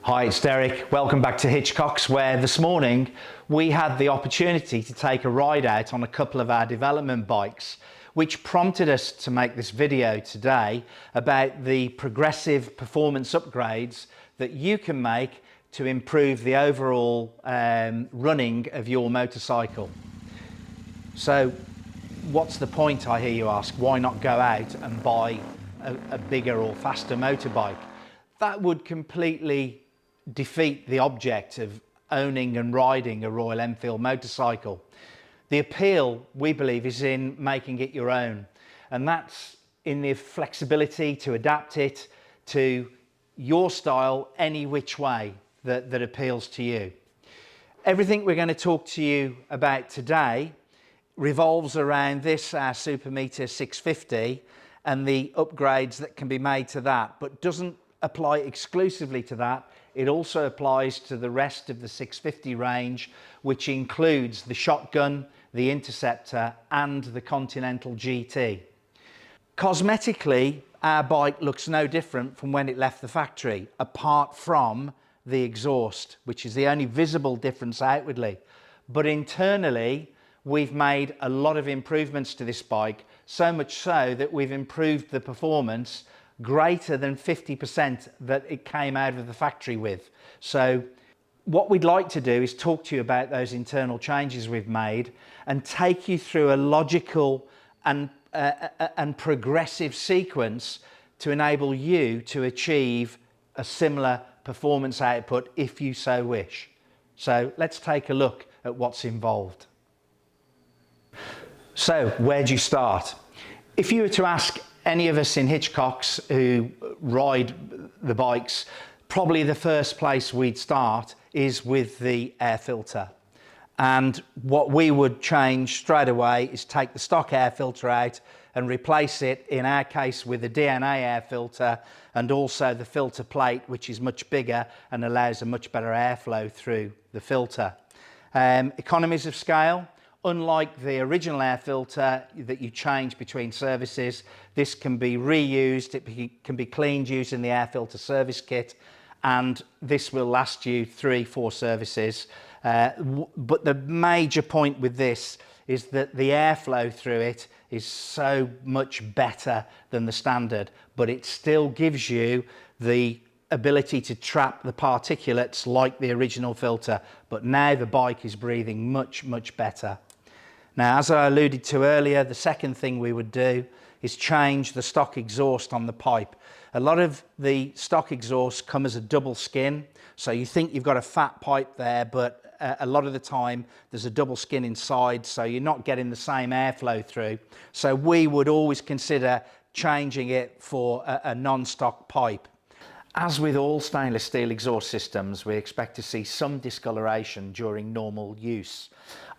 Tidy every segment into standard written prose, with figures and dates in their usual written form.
Hi, it's Derek. Welcome back to Hitchcocks, where this morning we had the opportunity to take a ride out on a couple of our development bikes, which prompted us to make this video today about the progressive performance upgrades that you can make to improve the overall running of your motorcycle. So what's the point, I hear you ask? Why not go out and buy a bigger or faster motorbike? That would completely defeat the object of owning and riding a Royal Enfield motorcycle. The appeal, we believe, is in making it your own, and that's in the flexibility to adapt it to your style any which way that appeals to you. Everything we're going to talk to you about today revolves around this, our Super Meteor 650, and the upgrades that can be made to that, but doesn't apply exclusively to that. It also applies to the rest of the 650 range, which includes the Shotgun, the Interceptor and the Continental GT. Cosmetically, our bike looks no different from when it left the factory, apart from the exhaust, which is the only visible difference outwardly. But internally, we've made a lot of improvements to this bike, so much so that we've improved the performance greater than 50% that it came out of the factory with. So what we'd like to do is talk to you about those internal changes we've made and take you through a logical and progressive sequence to enable you to achieve a similar performance output if you so wish. So let's take a look at what's involved. So where do you start? If you were to ask any of us in Hitchcocks who ride the bikes, probably the first place we'd start is with the air filter. And what we would change straight away is take the stock air filter out and replace it, in our case, with a DNA air filter, and also the filter plate, which is much bigger and allows a much better airflow through the filter. Economies of scale. Unlike the original air filter that you change between services, this can be reused, it can be cleaned using the air filter service kit, and this will last you 3-4 services. But the major point with this is that the airflow through it is so much better than the standard, but it still gives you the ability to trap the particulates like the original filter, but now the bike is breathing much, much better. Now, as I alluded to earlier, the second thing we would do is change the stock exhaust on the pipe. A lot of the stock exhausts come as a double skin, so you think you've got a fat pipe there, but a lot of the time there's a double skin inside, so you're not getting the same airflow through. So we would always consider changing it for a non-stock pipe. As with all stainless steel exhaust systems, we expect to see some discoloration during normal use.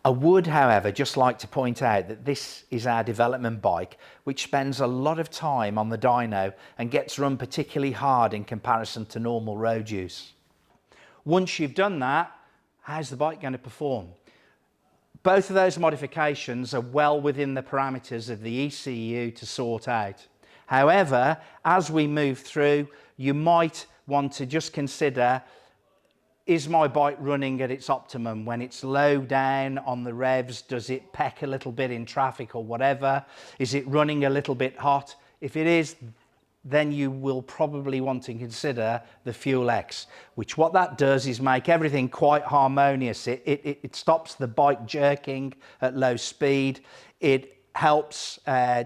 I would, however, just like to point out that this is our development bike, which spends a lot of time on the dyno and gets run particularly hard in comparison to normal road use. Once you've done that, how's the bike going to perform? Both of those modifications are well within the parameters of the ECU to sort out. However, as we move through, you might want to just consider, is my bike running at its optimum? When it's low down on the revs, does it peck a little bit in traffic or whatever? Is it running a little bit hot? If it is, then you will probably want to consider the Fuel X, which what that does is make everything quite harmonious. It stops the bike jerking at low speed. It helps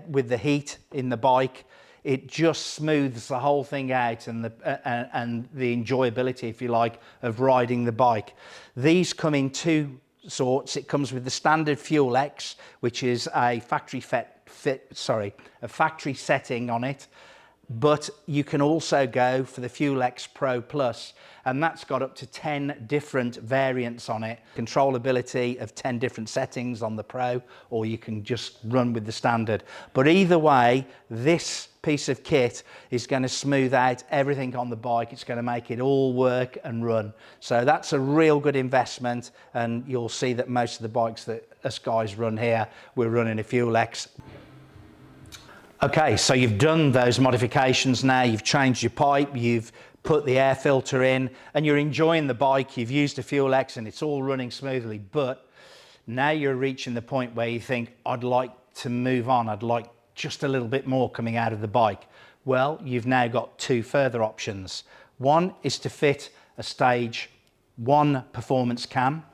with the heat in the bike. It just smooths the whole thing out and the enjoyability, if you like, of riding the bike. These come in two sorts. It comes with the standard Fuel X, which is a factory setting on it. But you can also go for the Fuel X Pro Plus, and that's got up to 10 different variants on it. Controllability of 10 different settings on the Pro, or you can just run with the standard. But either way, this piece of kit is going to smooth out everything on the bike. It's going to make it all work and run. So that's a real good investment, and you'll see that most of the bikes that us guys run here, we're running a Fuel X. Okay, so you've done those modifications now, you've changed your pipe, you've put the air filter in, and you're enjoying the bike, you've used a Fuel X and it's all running smoothly, but now you're reaching the point where you think, I'd like to move on, I'd like just a little bit more coming out of the bike. Well, you've now got two further options. One is to fit a stage 1 performance cam,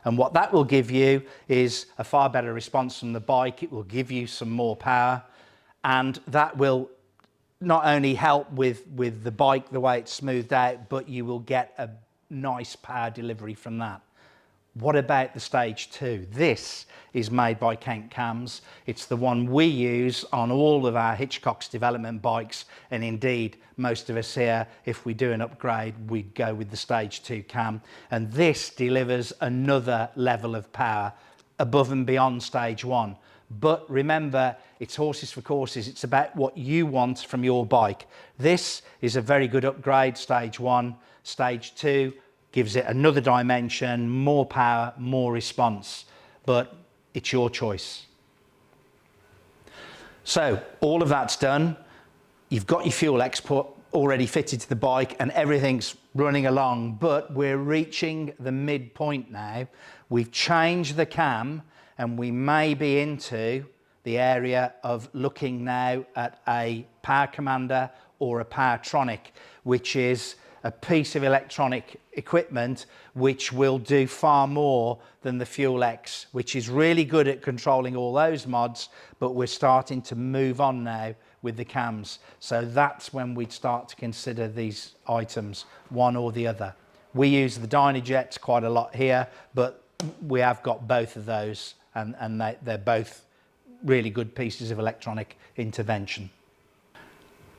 and what that will give you is a far better response from the bike. It will give you some more power, and that will not only help with the bike, the way it's smoothed out, but you will get a nice power delivery from that. What about the stage 2? This is made by Kent Cams. It's the one we use on all of our Hitchcocks development bikes, and indeed most of us here, if we do an upgrade, we'd go with the stage 2 cam, and this delivers another level of power above and beyond stage 1. But remember, it's horses for courses. It's about what you want from your bike. This is a very good upgrade, stage 1. Stage 2 gives it another dimension, more power, more response, but it's your choice. So all of that's done. You've got your Fuel X already fitted to the bike and everything's running along, but we're reaching the midpoint now. We've changed the cam and we may be into the area of looking now at a power commander or a Powertronic, which is a piece of electronic equipment which will do far more than the Fuel X, which is really good at controlling all those mods, but we're starting to move on now with the cams. So that's when we'd start to consider these items, one or the other. We use the Dynajets quite a lot here, but we have got both of those, and they're both really good pieces of electronic intervention.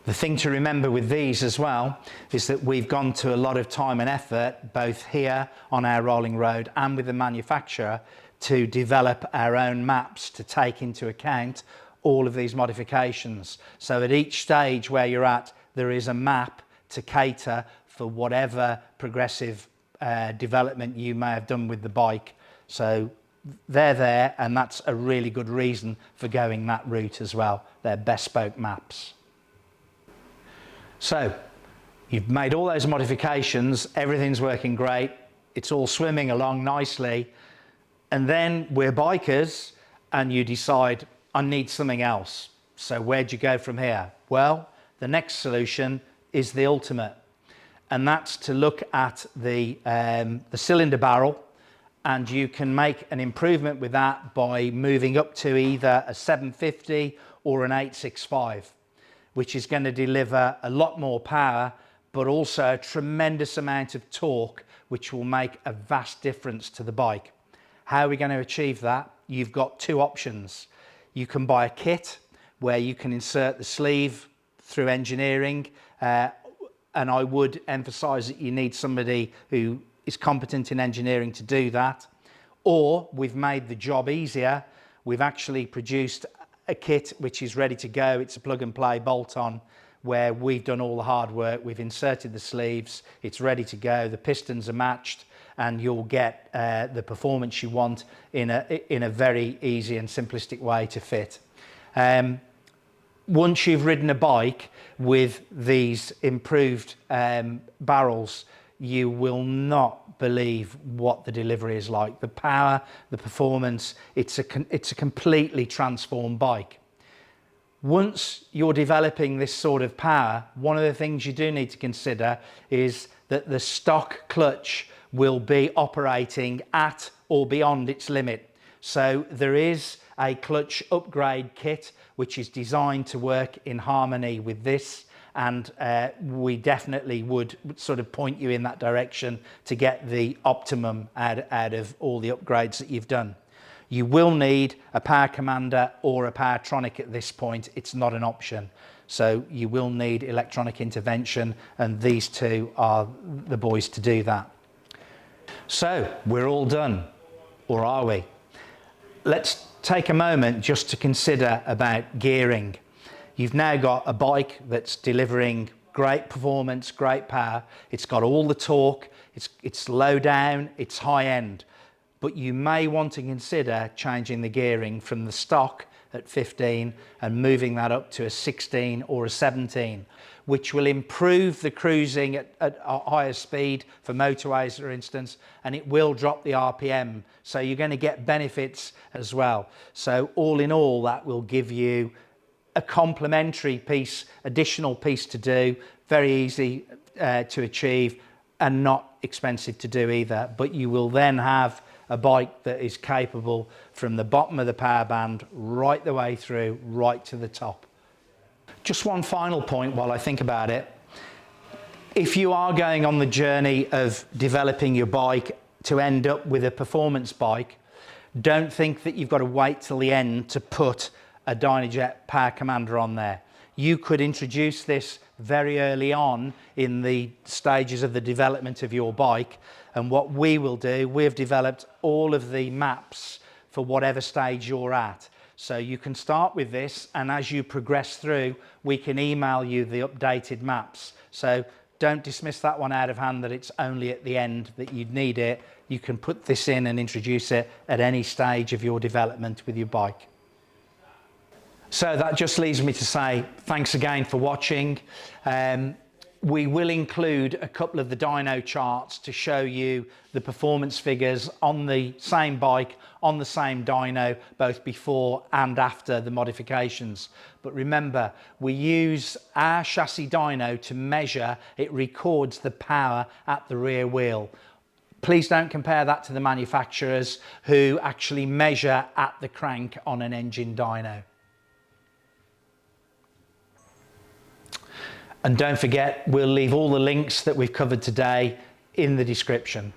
The thing to remember with these as well is that we've gone to a lot of time and effort, both here on our rolling road and with the manufacturer, to develop our own maps to take into account all of these modifications. So at each stage where you're at, there is a map to cater for whatever progressive development you may have done with the bike. So they're there, and that's a really good reason for going that route as well. They're bespoke maps. So you've made all those modifications, everything's working great, it's all swimming along nicely, and then we're bikers and you decide, I need something else. So where'd you go from here? Well, the next solution is the ultimate, and that's to look at the cylinder barrel, and you can make an improvement with that by moving up to either a 750 or an 865. Which is going to deliver a lot more power, but also a tremendous amount of torque, which will make a vast difference to the bike. How are we going to achieve that? You've got two options. You can buy a kit where you can insert the sleeve through engineering, and I would emphasize that you need somebody who is competent in engineering to do that. Or we've made the job easier. We've actually produced a kit which is ready to go. It's a plug and play bolt on where we've done all the hard work. We've inserted the sleeves, it's ready to go, the pistons are matched, and you'll get the performance you want in a very easy and simplistic way to fit. Once you've ridden a bike with these improved barrels, you will not believe what the delivery is like. The power, the performance, it's a completely transformed bike. Once you're developing this sort of power, one of the things you do need to consider is that the stock clutch will be operating at or beyond its limit. So there is a clutch upgrade kit which is designed to work in harmony with this, and we definitely would sort of point you in that direction to get the optimum out of all the upgrades that you've done. You will need a Power Commander or a Powertronic at this point. It's not an option. So you will need electronic intervention, and these two are the boys to do that. So we're all done, or are we? Let's take a moment just to consider about gearing. You've now got a bike that's delivering great performance, great power. It's got all the torque, it's low down, it's high end. But you may want to consider changing the gearing from the stock at 15 and moving that up to a 16 or a 17, which will improve the cruising at a higher speed for motorways, for instance, and it will drop the RPM. So you're going to get benefits as well. So all in all, that will give you a complementary piece, additional piece to do, very easy to achieve and not expensive to do either. But you will then have a bike that is capable from the bottom of the power band right the way through, right to the top. Just one final point while I think about it. If you are going on the journey of developing your bike to end up with a performance bike, don't think that you've got to wait till the end to put a Dynajet Power Commander on there. You could introduce this very early on in the stages of the development of your bike, and what we will do, we've developed all of the maps for whatever stage you're at. So you can start with this, and as you progress through, we can email you the updated maps. So don't dismiss that one out of hand, that it's only at the end that you'd need it. You can put this in and introduce it at any stage of your development with your bike. So that just leaves me to say thanks again for watching. We will include a couple of the dyno charts to show you the performance figures on the same bike, on the same dyno, both before and after the modifications. But remember, we use our chassis dyno to measure, it records the power at the rear wheel. Please don't compare that to the manufacturers who actually measure at the crank on an engine dyno. And don't forget, we'll leave all the links that we've covered today in the description.